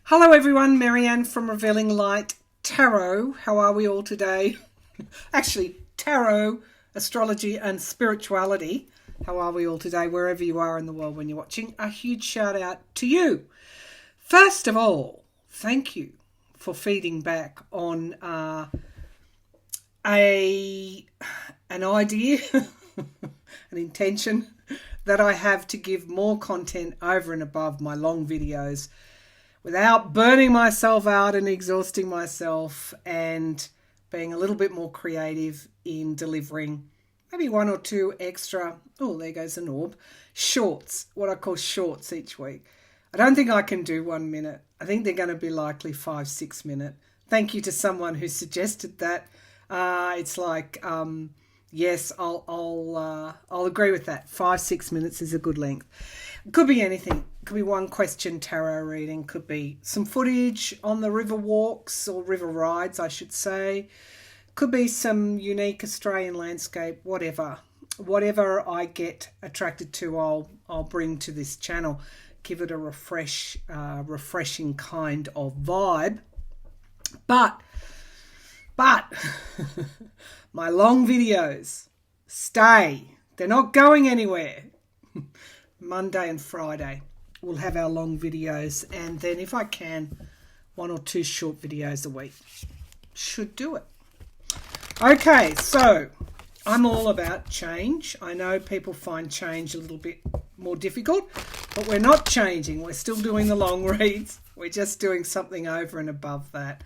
Hello everyone, Marianne from Revealing Light Tarot. How are we all today? Actually, tarot, astrology and spirituality. How are we all today, wherever you are in the world when you're watching? A huge shout out to you. First of all, thank you for feeding back on an idea, an intention that I have to give more content over and above my long videos without burning myself out and exhausting myself, and being a little bit more creative in delivering maybe one or two extra, oh, there goes an orb, shorts, what I call shorts each week. I don't think I can do 1 minute. I think they're going to be likely 5-6 minute. Thank you to someone who suggested that. It's like, yes, I'll agree with that. 5-6 minutes is a good length. It could be anything. Could be one question tarot reading. Could be some footage on the river walks or river rides, I should say. Could be some unique Australian landscape. Whatever I get attracted to, I'll bring to this channel. Give it a refreshing kind of vibe. But my long videos stay. They're not going anywhere. Monday and Friday we'll have our long videos, and then if I can, 1 or 2 short videos a week. Should do it. Okay, so I'm all about change. I know people find change a little bit more difficult, but we're not changing. We're still doing the long reads. We're just doing something over and above that.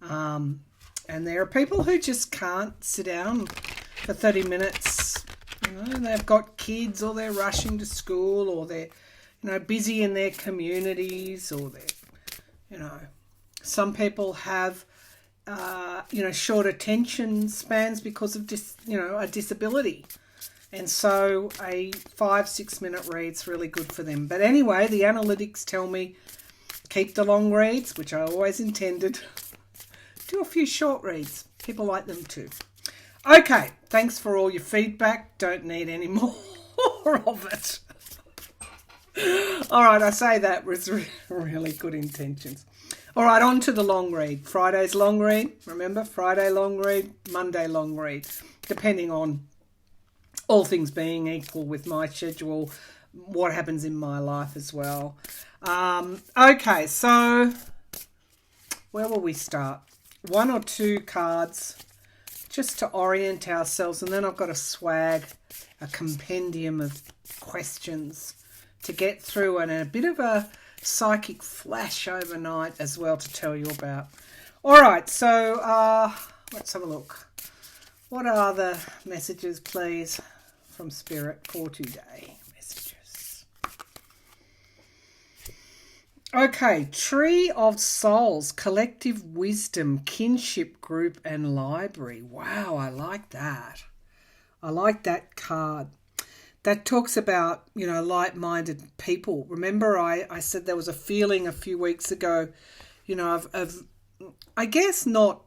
And there are people who just can't sit down for 30 minutes. You know, they've got kids, or they're rushing to school, or they're, busy in their communities, or they're, some people have, short attention spans because of a disability. And so a 5-6 minute read's really good for them. But anyway, the analytics tell me keep the long reads, which I always intended. Do a few short reads. People like them too. Okay, thanks for all your feedback. Don't need any more of it. All right, I say that with really good intentions. All right, on to the long read. Friday's long read. Remember, Friday long read, Monday long read, depending on all things being equal with my schedule, what happens in my life as well. Okay, so where will we start? 1 or 2 cards just to orient ourselves, and then I've got a compendium of questions to get through, and a bit of a psychic flash overnight as well to tell you about. All right, so let's have a look. What are the messages, please, from Spirit for today? Messages. Okay, Tree of Souls, Collective Wisdom, Kinship Group and Library. Wow, I like that. I like that card. That talks about, like-minded people. Remember I said there was a feeling a few weeks ago, of I guess not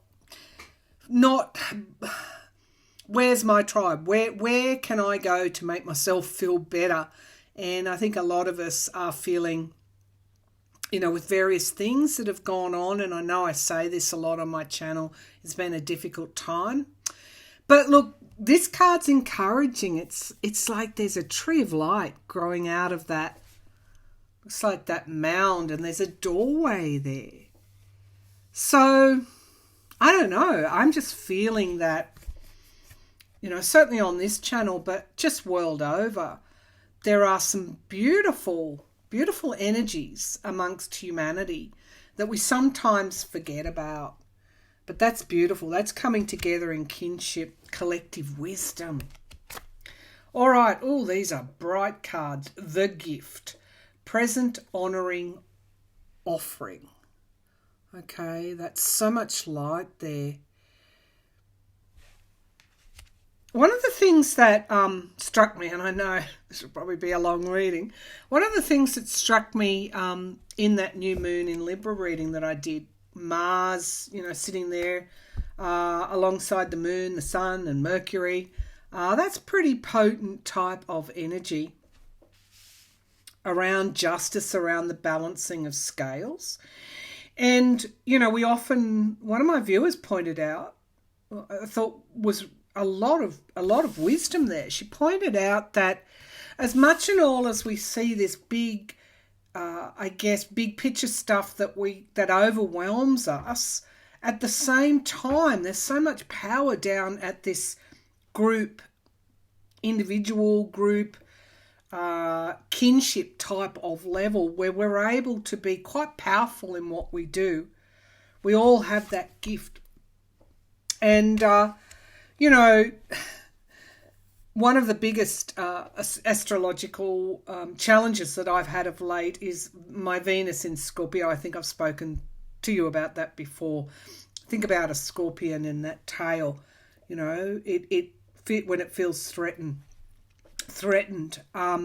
where's my tribe? Where can I go to make myself feel better? And I think a lot of us are feeling, with various things that have gone on, and I know I say this a lot on my channel, it's been a difficult time. But look, this card's encouraging. It's like there's a tree of light growing out of that. Looks like that mound, and there's a doorway there. So, I don't know. I'm just feeling that, certainly on this channel, but just world over, there are some beautiful, beautiful energies amongst humanity that we sometimes forget about. But that's beautiful. That's coming together in kinship, collective wisdom. All right. Oh, these are bright cards. The gift. Present, honouring, offering. Okay, that's so much light there. One of the things that struck me, and I know this will probably be a long reading, one of the things that struck me in that new moon in Libra reading that I did, Mars, sitting there alongside the moon, the sun and Mercury. That's pretty potent type of energy around justice, around the balancing of scales. And, you know, one of my viewers pointed out, I thought was a lot of wisdom there. She pointed out that as much and all as we see this big, big picture stuff that overwhelms us, at the same time, there's so much power down at this individual group, kinship type of level where we're able to be quite powerful in what we do. We all have that gift. And, you know, one of the biggest astrological challenges that I've had of late is my Venus in Scorpio. I think I've spoken to you about that before. Think about a scorpion and that tail. You know, it when it feels threatened.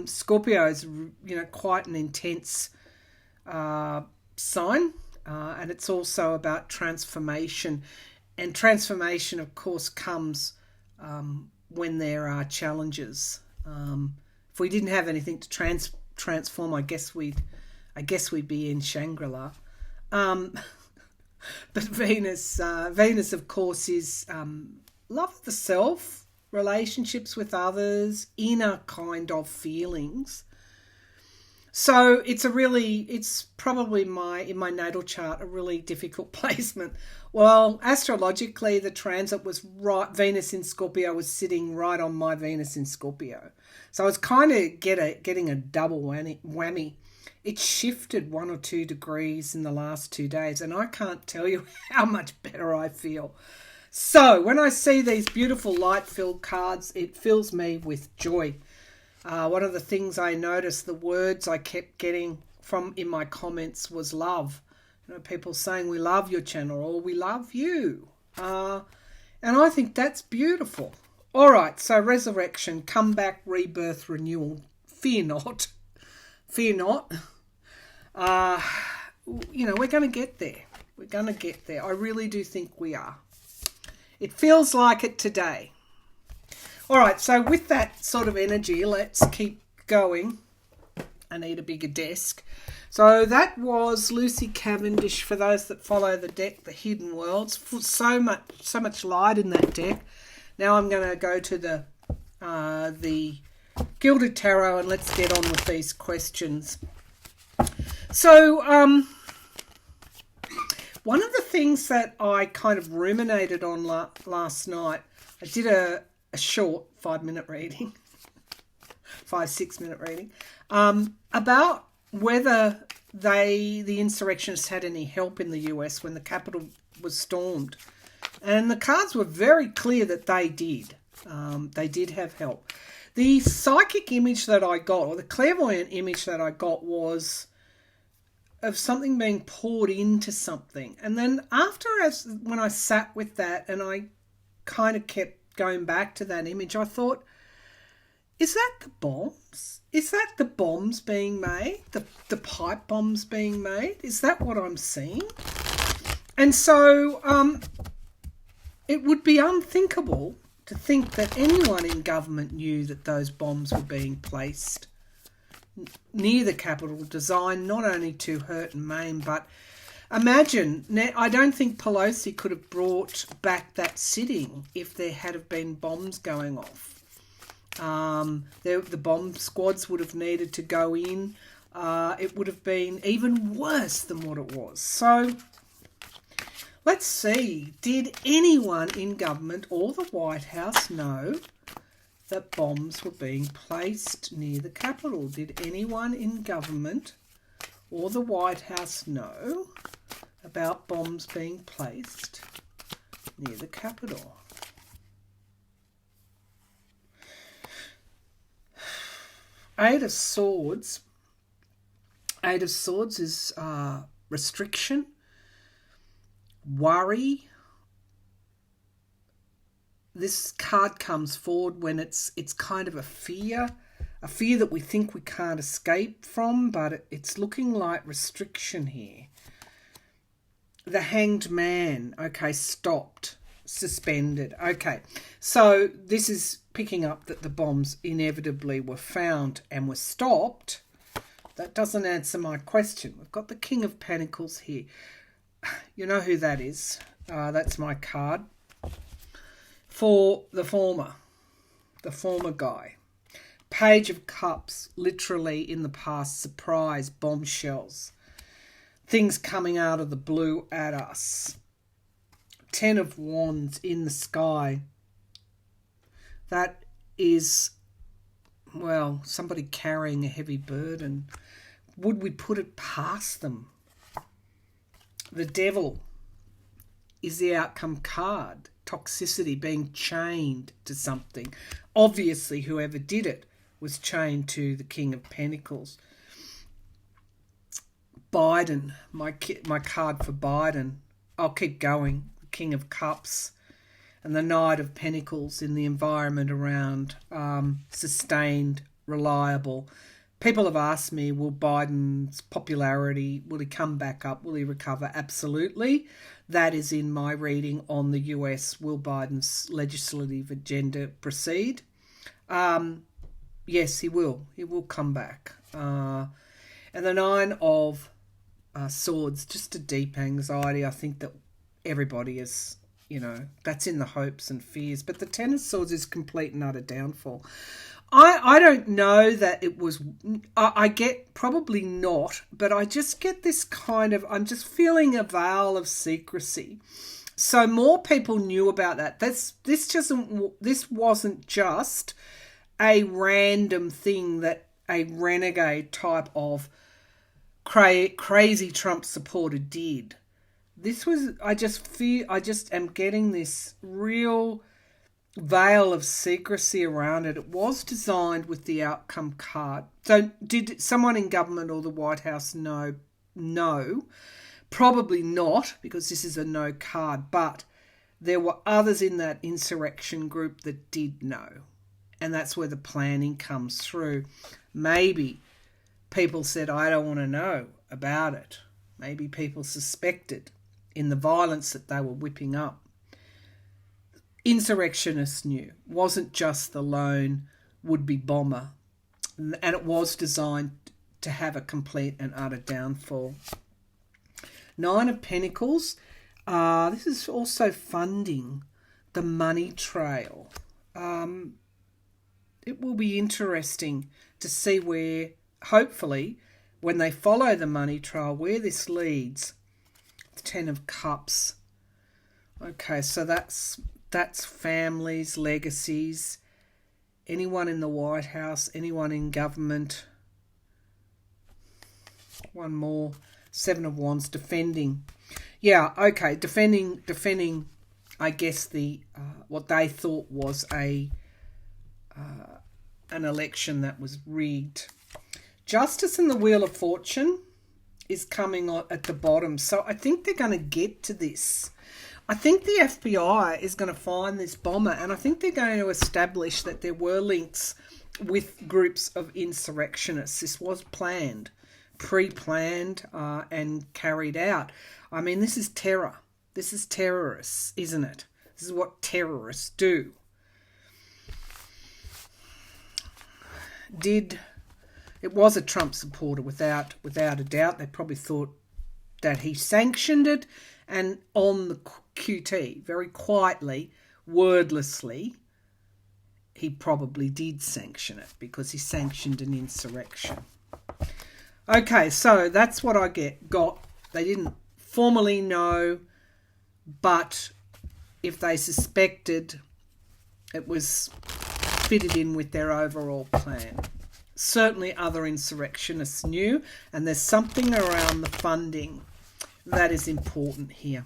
Scorpio is, you know, quite an intense sign, and it's also about transformation. And transformation, of course, comes when there are challenges. If we didn't have anything to transform, I guess we'd be in Shangri-La. But Venus, of course, is love of the self, relationships with others, inner kind of feelings. So it's probably in my natal chart, a really difficult placement. Well, astrologically, the transit was right. Venus in Scorpio was sitting right on my Venus in Scorpio. So I was kind of getting a double whammy. It shifted 1 or 2 degrees in the last 2 days, and I can't tell you how much better I feel. So when I see these beautiful light-filled cards, it fills me with joy. One of the things I noticed, the words I kept getting in my comments was love. You know, people saying we love your channel or we love you. And I think that's beautiful. All right, so resurrection, comeback, rebirth, renewal. Fear not. Fear not. You know, we're going to get there. We're going to get there. I really do think we are. It feels like it today. All right, so with that sort of energy, let's keep going. I need a bigger desk. So that was Lucy Cavendish. For those that follow the deck, The Hidden Worlds. So much light in that deck. Now I'm going to go to the Gilded Tarot and let's get on with these questions. So one of the things that I kind of ruminated on last night, I did a short 5-minute reading, 6-minute reading, about whether the insurrectionists had any help in the US when the Capitol was stormed. And the cards were very clear that they did. They did have help. The psychic image that I got, or the clairvoyant image that I got, was of something being poured into something. And then when I sat with that and I kind of kept going back to that image, I thought, is that the bombs? Is that the bombs being made? The pipe bombs being made? Is that what I'm seeing? And so it would be unthinkable to think that anyone in government knew that those bombs were being placed near the Capitol, designed not only to hurt and maim, but imagine, I don't think Pelosi could have brought back that sitting if there had have been bombs going off. The bomb squads would have needed to go in. It would have been even worse than what it was. So let's see, did anyone in government or the White House know that bombs were being placed near the Capitol? Did anyone in government or the White House know about bombs being placed near the Capitol? Eight of Swords. Eight of Swords is restriction, worry. This card comes forward when it's kind of a fear that we think we can't escape from, but it's looking like restriction here. The Hanged Man, okay, stopped, suspended. Okay, so this is picking up that the bombs inevitably were found and were stopped. That doesn't answer my question. We've got the King of Pentacles here. You know who that is. That's my card. For the former guy. Page of Cups, literally in the past, surprise bombshells. Things coming out of the blue at us. 10 of Wands in the sky. That is, well, somebody carrying a heavy burden. Would we put it past them? The Devil is the outcome card. Toxicity, being chained to something. Obviously, whoever did it was chained to the King of Pentacles. Biden, my card for Biden. I'll keep going. The King of Cups and the Knight of Pentacles in the environment around sustained, reliable. People have asked me, will Biden's popularity, will he come back up? Will he recover? Absolutely. That is in my reading on the US. Will Biden's legislative agenda proceed? Yes, he will. He will come back. And the Nine of Swords, just a deep anxiety. I think that everybody is, that's in the hopes and fears. But the Ten of Swords is complete and utter downfall. I don't know that it was, I get probably not, but I just get this kind of, I'm just feeling a veil of secrecy. So more people knew about that. This wasn't just a random thing that a renegade type of crazy Trump supporter did. This was, I just am getting this real veil of secrecy around it. It was designed with the outcome card. So did someone in government or the White House know? No, probably not, because this is a no card, but there were others in that insurrection group that did know. And that's where the planning comes through. Maybe people said, I don't want to know about it. Maybe people suspected in the violence that they were whipping up. Insurrectionists knew. It wasn't just the lone would-be bomber. And it was designed to have a complete and utter downfall. Nine of Pentacles. This is also funding the money trail. It will be interesting to see where, hopefully, when they follow the money trail, where this leads. The Ten of Cups. Okay, so that's families, legacies, anyone in the White House, anyone in government. One more. Seven of Wands, defending. Yeah, okay, defending. I guess the what they thought was an election that was rigged. Justice and the Wheel of Fortune is coming on at the bottom. So I think they're going to get to this. I think the FBI is going to find this bomber, and I think they're going to establish that there were links with groups of insurrectionists. This was planned, pre-planned, and carried out. I mean, this is terror. This is terrorists, isn't it? This is what terrorists do. It was a Trump supporter without a doubt. They probably thought that he sanctioned it, and on the QT, very quietly, wordlessly, he probably did sanction it because he sanctioned an insurrection. Okay, so that's what I got. They didn't formally know, but if they suspected, it was fitted in with their overall plan. Certainly other insurrectionists knew, and there's something around the funding that is important here.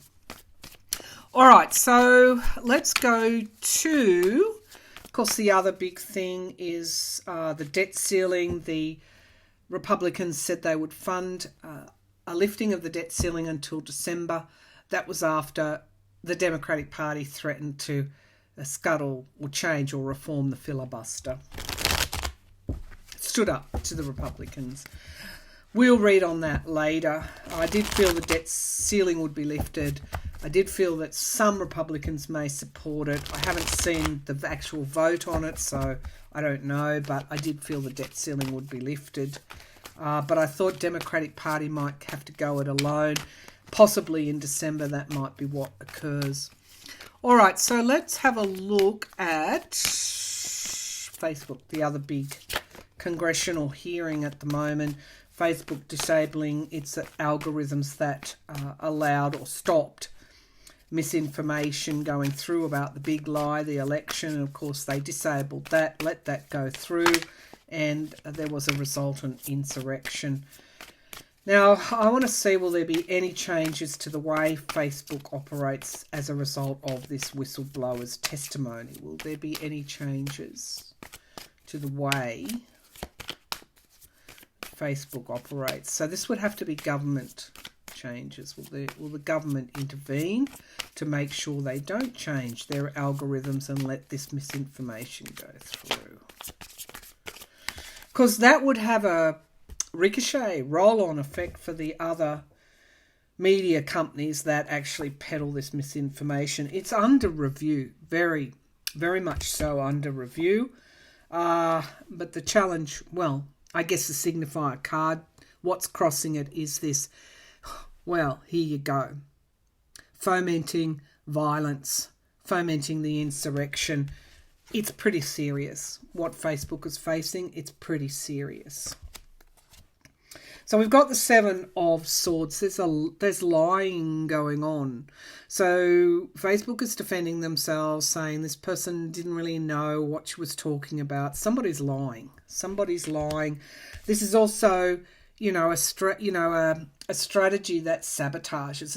All right, so let's go to, of course, the other big thing is the debt ceiling. The Republicans said they would fund a lifting of the debt ceiling until December. That was after the Democratic Party threatened to scuttle or change or reform the filibuster. Stood up to the Republicans. We'll read on that later. I did feel the debt ceiling would be lifted. I did feel that some Republicans may support it. I haven't seen the actual vote on it, so I don't know, but I did feel the debt ceiling would be lifted. But I thought Democratic Party might have to go it alone. possibly in December that might be what occurs. All right, so let's have a look at Facebook, the other big congressional hearing at the moment. Facebook disabling its algorithms that allowed or stopped misinformation going through about the big lie, the election. And of course, they disabled that, let that go through, and there was a resultant insurrection. Now, I want to see, will there be any changes to the way Facebook operates as a result of this whistleblower's testimony? Will there be any changes to the way Facebook operates? So this would have to be government changes. Will the government intervene to make sure they don't change their algorithms and let this misinformation go through? Because that would have a ricochet, roll-on effect for the other media companies that actually peddle this misinformation. It's under review, very, very much so under review. But the challenge, well, I guess the signifier card, what's crossing it is this, well, here you go. Fomenting violence, fomenting the insurrection. It's pretty serious. What Facebook is facing, it's pretty serious. So we've got the Seven of Swords. There's lying going on. So Facebook is defending themselves, saying this person didn't really know what she was talking about. Somebody's lying. Somebody's lying. This is also, a strategy that sabotages.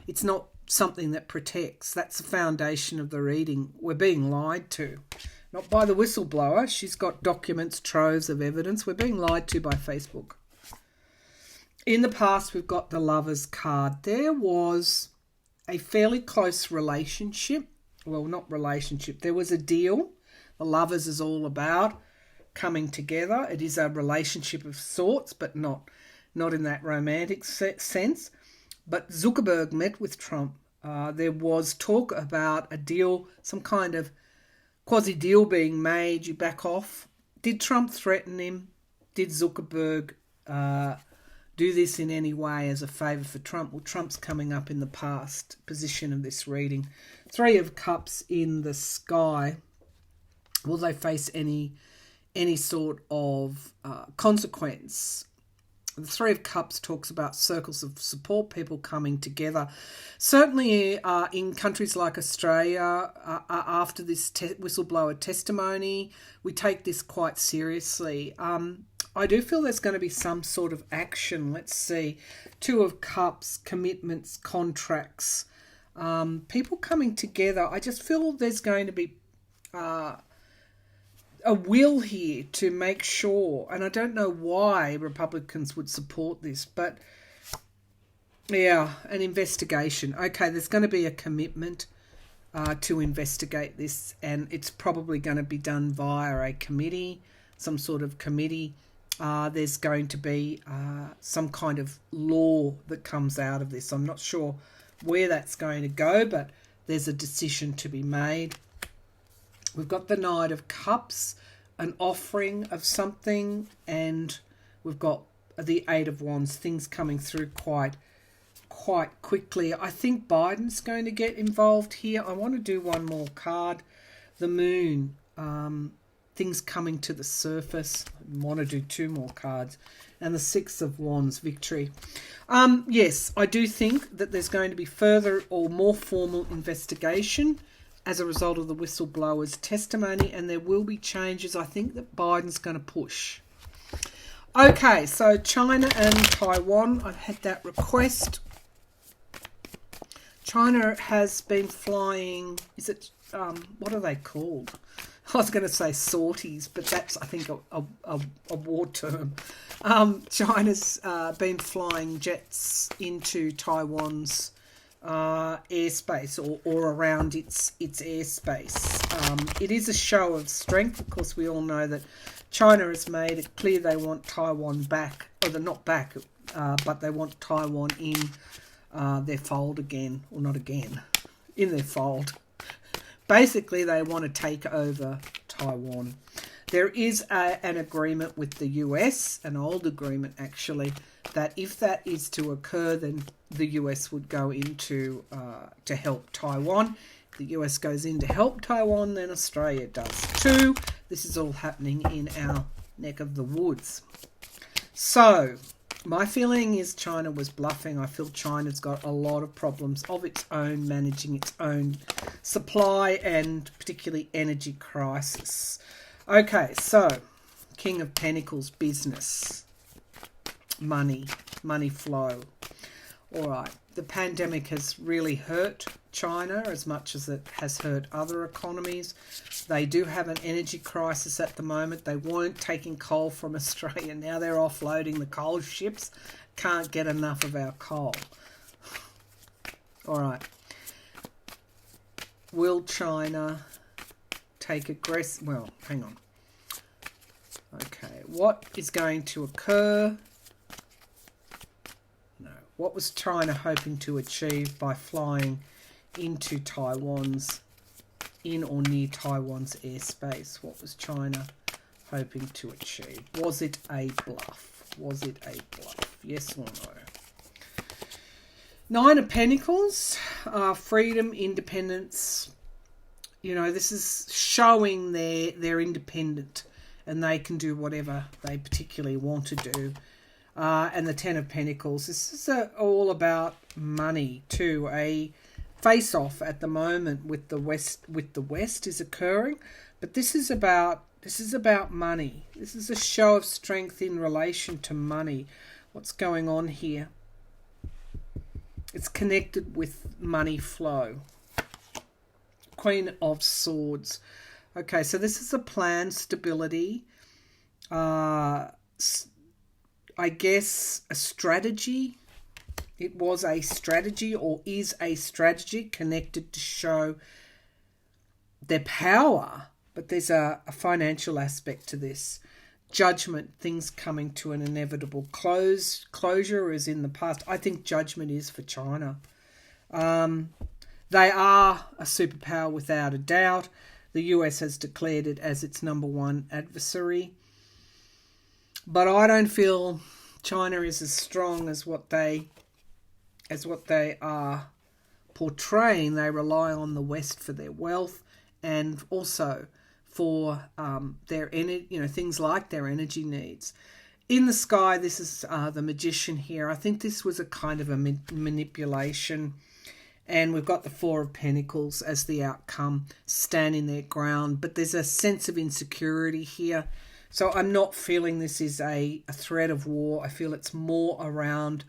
It's not something that protects. That's the foundation of the reading. We're being lied to. Not by the whistleblower. She's got documents, troves of evidence. We're being lied to by Facebook. In the past, we've got the Lovers card. There was a fairly close relationship. Well, not relationship. There was a deal. The Lovers is all about coming together. It is a relationship of sorts, but not in that romantic sense. But Zuckerberg met with Trump. There was talk about a deal, some kind of quasi-deal being made. You back off. Did Trump threaten him? Did Zuckerberg do this in any way as a favour for Trump? Well, Trump's coming up in the past position of this reading. Three of Cups in the sky. Will they face any sort of consequence? The Three of Cups talks about circles of support, people coming together. Certainly in countries like Australia, after this whistleblower testimony, we take this quite seriously. I do feel there's going to be some sort of action. Let's see. Two of Cups, commitments, contracts, people coming together. I just feel there's going to be a will here to make sure, and I don't know why Republicans would support this, but yeah, an investigation. Okay, there's going to be a commitment to investigate this, and it's probably going to be done via a committee, some sort of committee. There's going to be some kind of law that comes out of this. I'm not sure where that's going to go, but there's a decision to be made. We've got the Knight of Cups, an offering of something, and we've got the Eight of Wands, things coming through quite quickly. I think Biden's going to get involved here. I want to do one more card. The Moon, things coming to the surface. I want to do two more cards. And the Six of Wands, victory. Yes, I do think that there's going to be further or more formal investigation as a result of the whistleblower's testimony, and there will be changes. I think that Biden's going to push. Okay, so China and Taiwan, I've had that request. China has been flying, what are they called? I was going to say sorties, but that's, I think, a war term. China's been flying jets into Taiwan's airspace or around its airspace. It is a show of strength. Of course, we all know that China has made it clear they want Taiwan back, or they're not back, but they want Taiwan in their fold again, or not again, in their fold. Basically, they want to take over Taiwan. There is an agreement with the US, an old agreement actually, that if that is to occur, then the US would go into to help Taiwan. If the US goes in to help Taiwan, then Australia does too. This is all happening in our neck of the woods. So my feeling is China was bluffing. I feel China's got a lot of problems of its own, managing its own supply and particularly energy crisis. Okay, so King of Pentacles, business, money flow. All right, the pandemic has really hurt China as much as it has hurt other economies. They do have an energy crisis at the moment. They weren't taking coal from Australia. Now they're offloading the coal ships. Can't get enough of our coal. All right. Will China take aggressive... Well, hang on. Okay, what is going to occur? No. What was China hoping to achieve by flying into Taiwan's, in or near Taiwan's airspace? What was China hoping to achieve? Was it a bluff? Was it a bluff? Yes or no? Nine of Pentacles, freedom, independence. You know, this is showing they're independent and they can do whatever they particularly want to do. And the Ten of Pentacles. This is all about money too. A face-off at the moment with the West is occurring, but this is about money. This is a show of strength in relation to money. What's going on here? It's connected with money flow. Queen of Swords. Okay, so this is a plan, stability. I guess a strategy. It was a strategy or is a strategy connected to show their power. But there's a financial aspect to this. Judgment, things coming to an inevitable closure is in the past. I think judgment is for China. They are a superpower without a doubt. The US has declared it as its #1 adversary. But I don't feel China is as strong as what they are portraying. They rely on the West for their wealth and also for their things like their energy needs. In the sky, this is the Magician here. I think this was a kind of a manipulation. And we've got the Four of Pentacles as the outcome, standing their ground. But there's a sense of insecurity here. So I'm not feeling this is a threat of war. I feel it's more around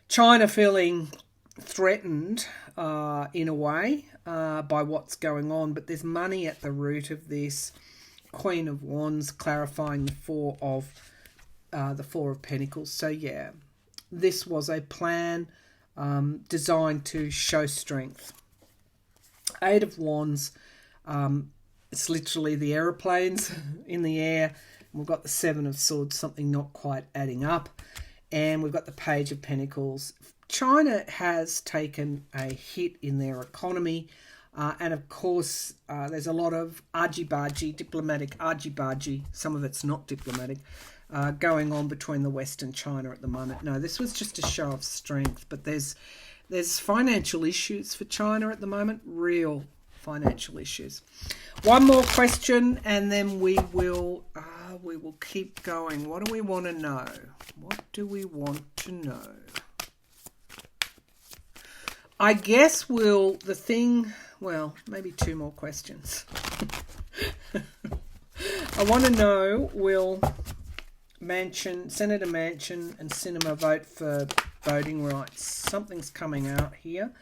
China feeling threatened in a way by what's going on. But there's money at the root of this. Queen of Wands clarifying the Four of Pentacles. So yeah, this was a plan designed to show strength. Eight of Wands, it's literally the aeroplanes in the air. We've got the Seven of Swords, something not quite adding up. And we've got the Page of Pentacles. China has taken a hit in their economy. And of course, there's a lot of argy-bargy, diplomatic argy-bargy. Some of it's not diplomatic. Going on between the West and China at the moment. No, this was just a show of strength, but there's financial issues for China at the moment, real financial issues. One more question, and then we will keep going. What do we want to know? What do we want to know? I guess maybe two more questions. I want to know, will Senator Manchin and Sinema vote for voting rights? Something's coming out here.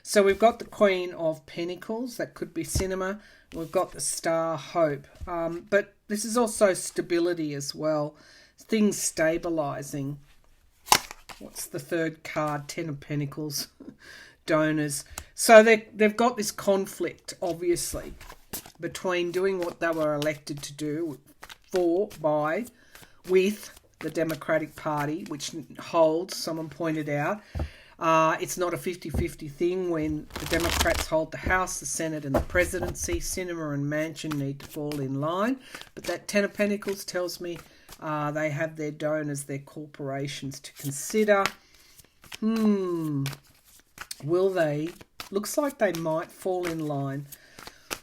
So we've got the Queen of Pentacles. That could be Sinema. We've got the Star, Hope. But this is also stability as well. Things stabilising. What's the third card? Ten of Pentacles. Donors. So they've got this conflict, obviously, between doing what they were elected to do with the Democratic Party, which holds, someone pointed out, it's not a 50-50 thing when the Democrats hold the House, the Senate and the presidency. Sinema and Manchin need to fall in line. But that Ten of Pentacles tells me They have their donors, their corporations to consider. Will they? Looks like they might fall in line.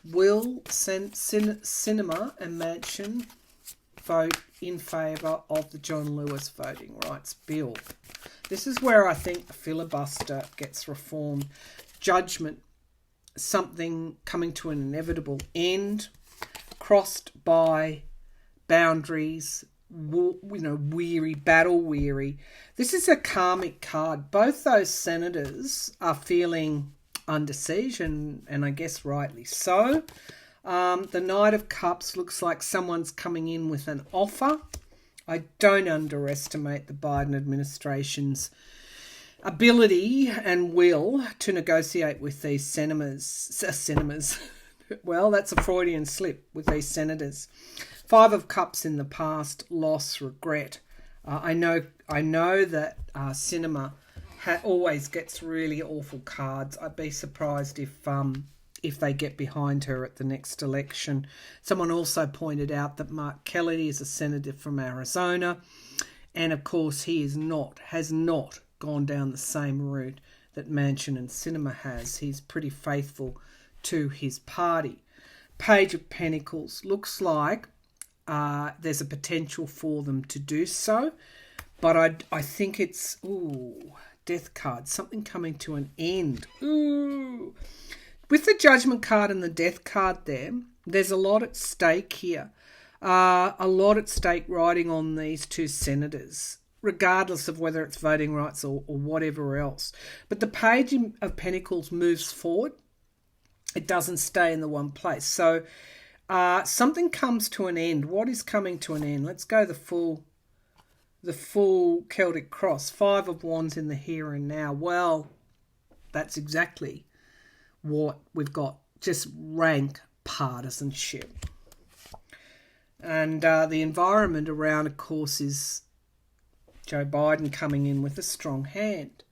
Will Cinema and Mansion vote in favour of the John Lewis Voting Rights Bill? This is where I think the filibuster gets reformed. Judgment, something coming to an inevitable end, crossed by boundaries, weary, battle weary. This is a karmic card. Both those senators are feeling under siege, and I guess rightly so. The Knight of Cups looks like someone's coming in with an offer. I don't underestimate the Biden administration's ability and will to negotiate with these senators. Well, that's a Freudian slip with these senators. Five of Cups in the past, loss, regret. I know that Cinema always gets really awful cards. I'd be surprised if they get behind her at the next election. Someone also pointed out that Mark Kelly is a senator from Arizona, and of course he has not gone down the same route that Manchin and Cinema has. He's pretty faithful to his party. Page of Pentacles looks like there's a potential for them to do so, but I think it's Death card, something coming to an end. With the Judgment card and the Death card there's a lot at stake here. A lot at stake riding on these two senators, regardless of whether it's voting rights or whatever else. But the Page of Pentacles moves forward. It doesn't stay in the one place. So something comes to an end. What is coming to an end? Let's go the full Celtic cross. Five of Wands in the here and now. Well, that's exactly what we've got. Just rank partisanship. And the environment around, of course, is Joe Biden coming in with a strong hand.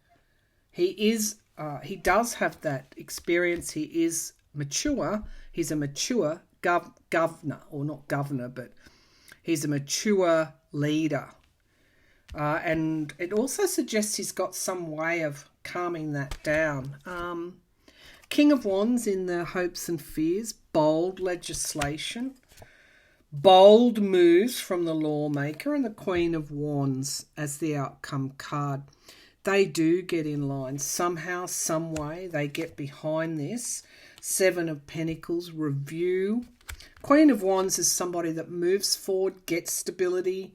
He does have that experience. He is mature. He's a mature governor, or not governor, but he's a mature leader. And it also suggests he's got some way of calming that down. King of Wands in the hopes and fears, bold legislation, bold moves from the lawmaker, and the Queen of Wands as the outcome card. They do get in line. Somehow, some way, they get behind this. Seven of Pentacles, review. Queen of Wands is somebody that moves forward, gets stability,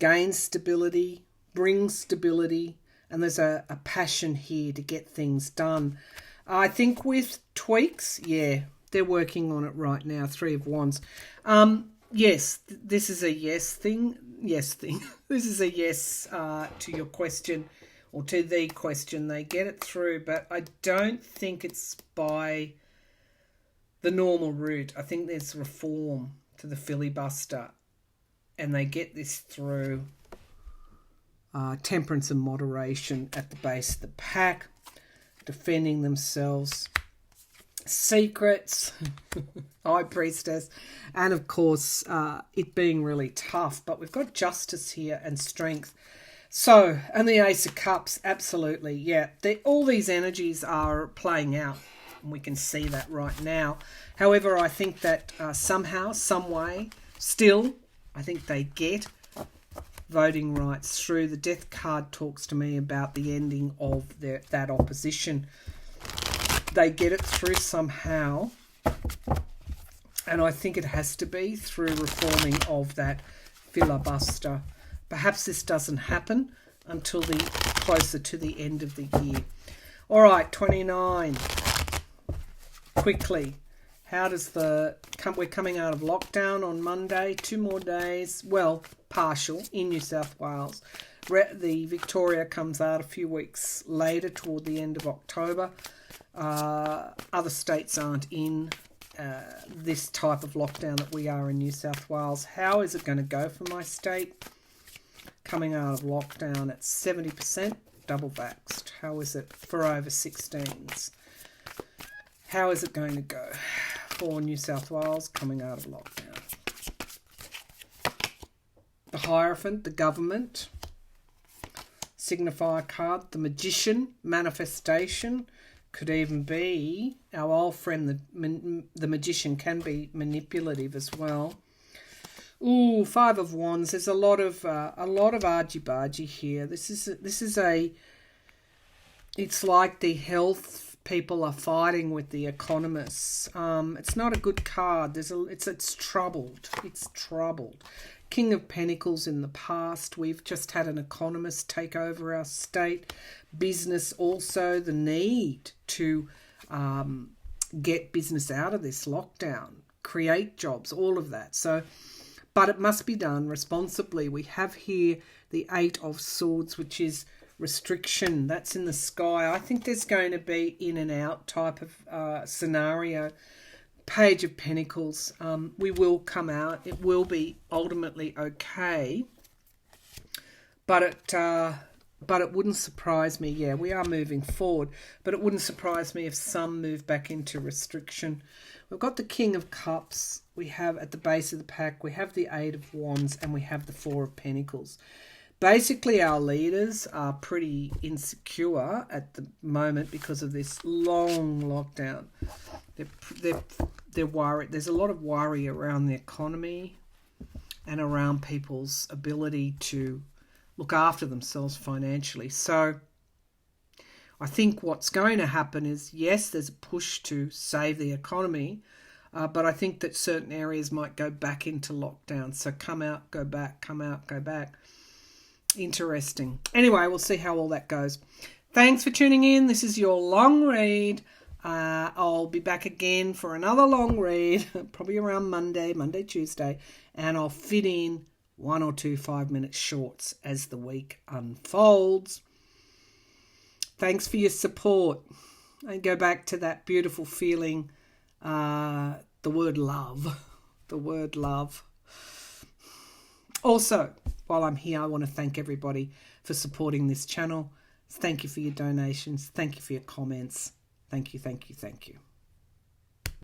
gains stability, brings stability, and there's a passion here to get things done. I think with tweaks, they're working on it right now. Three of Wands. Yes, this is a yes thing. This is a yes to your question, or to the question. They get it through, but I don't think it's by the normal route. I think there's reform to the filibuster, and they get this through. Temperance and moderation at the base of the pack, defending themselves, secrets, High Priestess, and of course it being really tough. But we've got justice here and strength. So, and the Ace of Cups, absolutely, all these energies are playing out, and we can see that right now. However, I think that somehow, some way, still, I think they get voting rights through. The Death card talks to me about the ending of that opposition. They get it through somehow, and I think it has to be through reforming of that filibuster. Perhaps this doesn't happen until closer to the end of the year. All right, 29. Quickly, how does we're coming out of lockdown on Monday, 2 more days, well, partial in New South Wales. The Victoria comes out a few weeks later, toward the end of October. Other states aren't in this type of lockdown that we are in New South Wales. How is it going to go for my state? Coming out of lockdown at 70%, double vaxxed. How is it for over 16s? How is it going to go for New South Wales coming out of lockdown? The Hierophant, the government. Signifier card, the Magician, manifestation. Could even be our old friend, the Magician, can be manipulative as well. Ooh, Five of Wands. There's a lot of argy-bargy here. It's like the health people are fighting with the economists. It's not a good card. It's troubled. It's troubled. King of Pentacles in the past. We've just had an economist take over our state. Business also, the need to get business out of this lockdown, create jobs, all of that. So, but it must be done responsibly. We have here the Eight of Swords, which is restriction. That's in the sky. I think there's going to be in and out type of scenario. Page of Pentacles. We will come out. It will be ultimately okay. But it wouldn't surprise me. Yeah, we are moving forward. But it wouldn't surprise me if some move back into restriction. We've got the King of Cups. We have at the base of the pack. We have the Eight of Wands. And we have the Four of Pentacles. Basically, our leaders are pretty insecure at the moment because of this long lockdown. They're worried. There's a lot of worry around the economy and around people's ability to look after themselves financially. So I think what's going to happen is, yes, there's a push to save the economy, but I think that certain areas might go back into lockdown. So come out, go back, come out, go back. Interesting. Anyway, we'll see how all that goes. Thanks for tuning in. This is your long read. I'll be back again for another long read, probably around Monday, Tuesday, and I'll fit in 1 or 2 5-minute shorts as the week unfolds. Thanks for your support. And go back to that beautiful feeling, the word love. The word love. Also, while I'm here, I want to thank everybody for supporting this channel. Thank you for your donations. Thank you for your comments. Thank you, thank you, thank you.